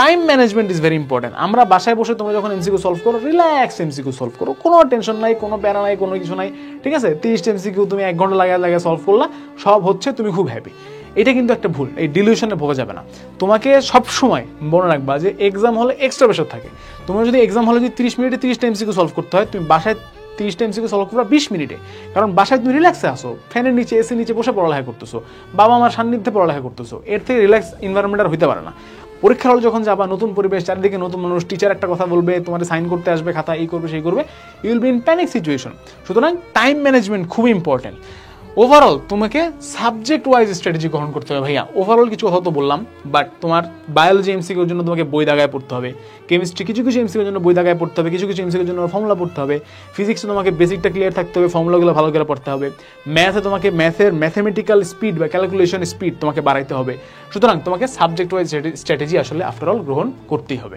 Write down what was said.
Time management is very important. আমরা বাসায় বসে তোমরা যখন এমসিকিউ সলভ করো, রিল্যাক্স এমসিকিউ সলভ করো, কোনো টেনশন নাই, কোনো প্যারা নাই, কোনো কিছু নাই, ঠিক আছে? 30টা এমসিকিউ তুমি 1 ঘন্টা লাগায় সলভ করলা, সব হচ্ছে, তুমি খুব হ্যাপি। এটা কিন্তু একটা ভুল, এই ডিলিউশনে ভোগা যাবে না। তোমাকে সবসময় মনে রাখবা যে এক্সাম হলে এক্সট্রা প্রেশার থাকে। তোমার যদি এক্সাম হলে যদি 30 মিনিটে 30টা এমসিকিউ সলভ করতে হয়, তুমি বাসায় 30টা এমসিকিউ সলভ করবা 20 মিনিটে। কারণ বাসায় তুমি রিল্যাক্সে আসো, ফ্যানের নিচে, এসির নিচে বসে পড়ালেখা করতেছো, বাবা মার সান্নিধ্যে পড়ালেখা করতেছো, এর থেকে রিল্যাক্স এনভায়রনমেন্ট আর হইতে পারে না। পরীক্ষার হলে যখন যাবা, নতুন পরিবেশ, চারিদিকে নতুন মানুষ, টিচার একটা কথা বলবে, তোমার সাইন করতে আসবে, খাতা এই করবে সেই করবে, you will be in panic situation. সুতরাং টাইম ম্যানেজমেন্ট খুবই ইম্পর্টেন্ট। ওভারঅল তোমাকে সাবজেক্ট ওয়াইজ স্ট্র্যাটেজি গ্রহণ করতে হবে ভাইয়া। ওভারঅল কিছু কথা তো বললাম, বাট তোমার বায়োলজি এমসিকিউর জন্য তোমাকে বই দাগায় পড়তে হবে, কেমিস্ট্রি কিছু কিছু এমসিকিউর জন্য বই দাগায় পড়তে হবে, কিছু কিছু এমসিকিউর জন্য ফর্মুলা পড়তে হবে, ফিজিক্সে তোমাকে বেসিকটা ক্লিয়ার থাকতে হবে, ফর্মুলাগুলো ভালো করে পড়তে হবে, ম্যাথে তোমাকে ম্যাথের ম্যাথমেটিক্যাল স্পিড বা ক্যালকুলেশন স্পিড তোমাকে বাড়াইতে হবে। সুতরাং তোমাকে সাবজেক্ট ওয়াইজ স্ট্র্যাটেজি আসলে আফটার অল গ্রহণ করতেই হবে।